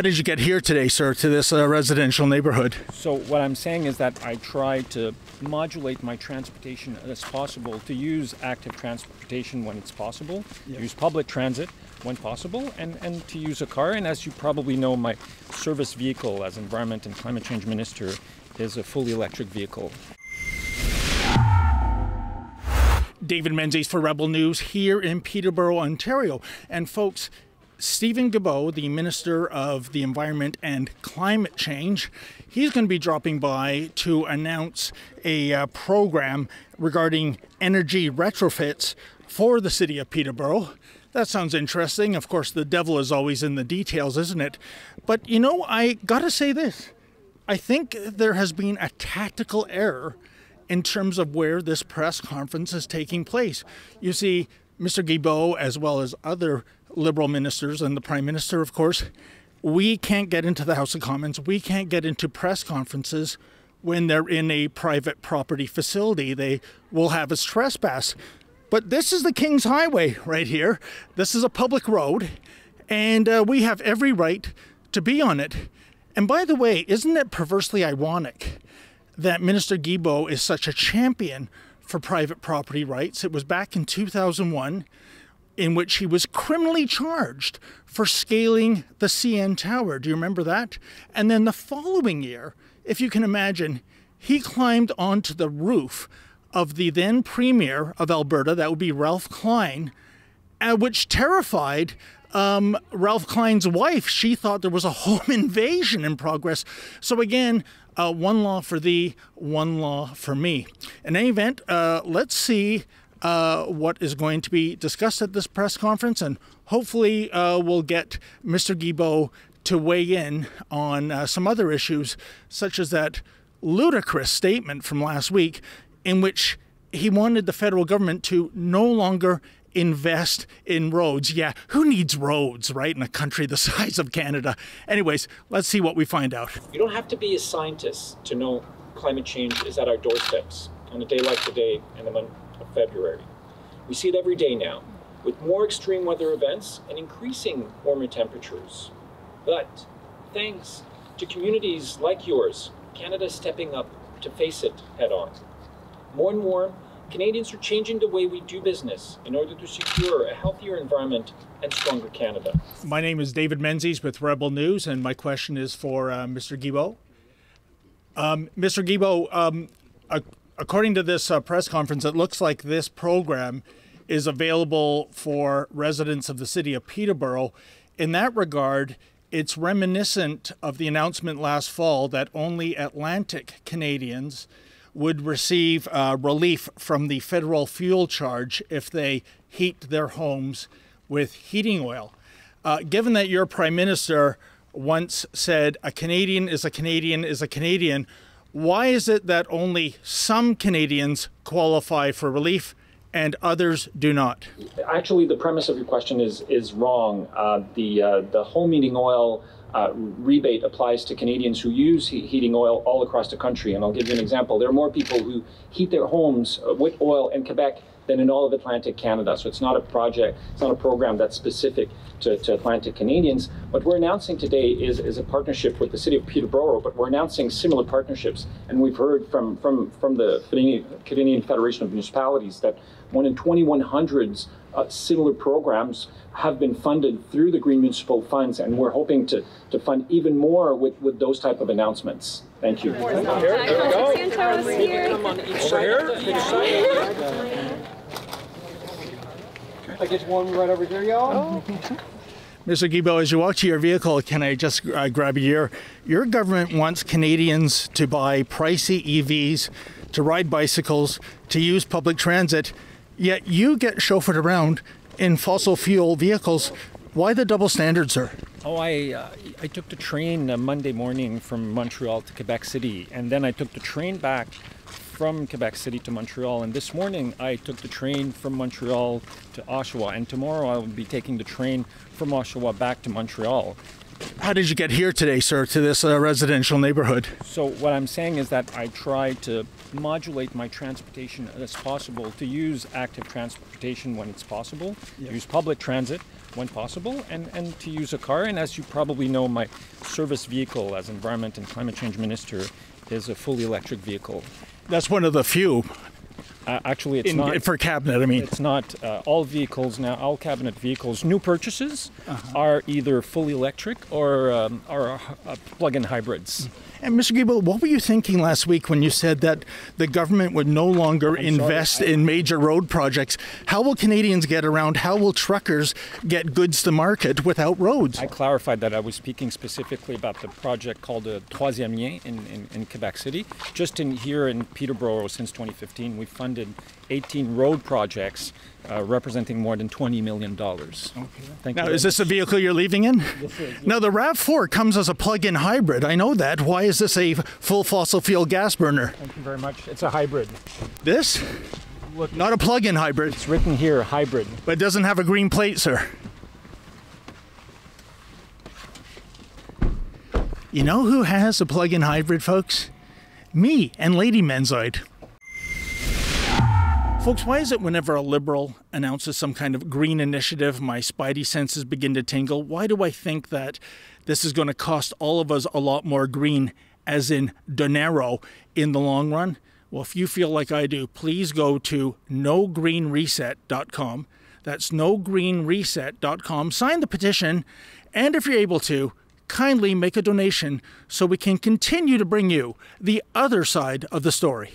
How did you get here today, sir, to this residential neighborhood? So what I'm saying is that I try to modulate my transportation as possible, to use active transportation when it's possible, use public transit when possible, and to use a car. And as you probably know, my service vehicle as Environment and Climate Change Minister is a fully electric vehicle. David Menzies for Rebel News here in Peterborough, Ontario. And folks, Minister Guilbeault, the Minister of the Environment and Climate Change, he's going to be dropping by to announce a program regarding energy retrofits for the city of Peterborough. That sounds interesting. Of course, the devil is always in the details, isn't it? But, you know, I got to say this. I think there has been a tactical error in terms of where this press conference is taking place. You see, Mr. Guilbeault, as well as other Liberal ministers and the Prime Minister, of course, we can't get into the House of Commons. We can't get into press conferences when they're in a private property facility. They will have us trespass. But this is the King's Highway right here. This is a public road, and we have every right to be on it. And by the way, isn't it perversely ironic that Minister Guilbeault is such a champion for private property rights? It was back in 2001 in which he was criminally charged for scaling the CN Tower. Do you remember that? And then the following year, if you can imagine, he climbed onto the roof of the then Premier of Alberta, that would be Ralph Klein, which terrified Ralph Klein's wife. She thought there was a home invasion in progress. So again, one law for thee, one law for me. In any event, let's see what is going to be discussed at this press conference, and hopefully we'll get Mr. Guilbeault to weigh in on some other issues, such as that ludicrous statement from last week in which he wanted the federal government to no longer invest in roads. Yeah, who needs roads, right, in a country the size of Canada? Anyways, let's see what we find out. You don't have to be a scientist to know climate change is at our doorsteps on a day like today in the month of February. We see it every day now, with more extreme weather events and increasing warmer temperatures. But thanks to communities like yours, Canada is stepping up to face it head on. More and more, Canadians are changing the way we do business in order to secure a healthier environment and stronger Canada. My name is David Menzies with Rebel News, and my question is for Mr. Guilbeault. Mr. Guilbeault, according to this press conference, it looks like this program is available for residents of the city of Peterborough. In that regard, it's reminiscent of the announcement last fall that only Atlantic Canadians would receive relief from the federal fuel charge if they heat their homes with heating oil. Given that your Prime Minister once said a Canadian is a Canadian is a Canadian, why is it that only some Canadians qualify for relief and others do not? Actually, the premise of your question is wrong. The home heating oil rebate applies to Canadians who use heating oil all across the country. And I'll give you an example. There are more people who heat their homes with oil in Quebec than in all of Atlantic Canada. So it's not a project, it's not a program that's specific to Atlantic Canadians. What we're announcing today is a partnership with the city of Peterborough, but we're announcing similar partnerships. And we've heard from the Canadian Federation of Municipalities that more than 2,100 similar programs have been funded through the Green Municipal Funds, and we're hoping to fund even more with those type of announcements. Thank you. Here we go. Over here. I get one right over here, y'all. Mr. Guilbeault, as you walk to your vehicle, can I just grab a year? Your government wants Canadians to buy pricey EVs, to ride bicycles, to use public transit, yet you get chauffeured around in fossil fuel vehicles. Why the double standard, sir? Oh, I took the train Monday morning from Montreal to Quebec City, and then I took the train back from Quebec City to Montreal, and this morning I took the train from Montreal to Oshawa, and tomorrow I will be taking the train from Oshawa back to Montreal. How did you get here today, sir, to this residential neighborhood? So what I'm saying is that I try to modulate my transportation as possible, to use active transportation when it's possible, use public transit when possible, and to use a car. And as you probably know, my service vehicle as Environment and Climate Change Minister is a fully electric vehicle. That's one of the few. Actually, it's not. For cabinet, I mean. It's not. All vehicles now, all cabinet vehicles, new purchases are either fully electric or plug-in hybrids. And Mr. Guilbeault, what were you thinking last week when you said that the government would no longer invest in major road projects? How will Canadians get around? How will truckers get goods to market without roads? I clarified that I was speaking specifically about the project called the Troisième Lien in Quebec City. Just here in Peterborough since 2015, we funded 18 road projects representing more than $20 million. Okay. Thank you. Now, is this the vehicle you're leaving in? This is, yes. Now, the RAV4 comes as a plug-in hybrid. I know that. Why is this a full fossil fuel gas burner? Thank you very much. It's a hybrid. This? Look, not a plug-in hybrid. It's written here, hybrid. But it doesn't have a green plate, sir. You know who has a plug-in hybrid, folks? Me and Lady Menzoid. Folks, why is it whenever a Liberal announces some kind of green initiative, my spidey senses begin to tingle? Why do I think that this is going to cost all of us a lot more green, as in dinero, in the long run? Well, if you feel like I do, please go to nogreenreset.com. That's nogreenreset.com. Sign the petition, and if you're able to, kindly make a donation so we can continue to bring you the other side of the story.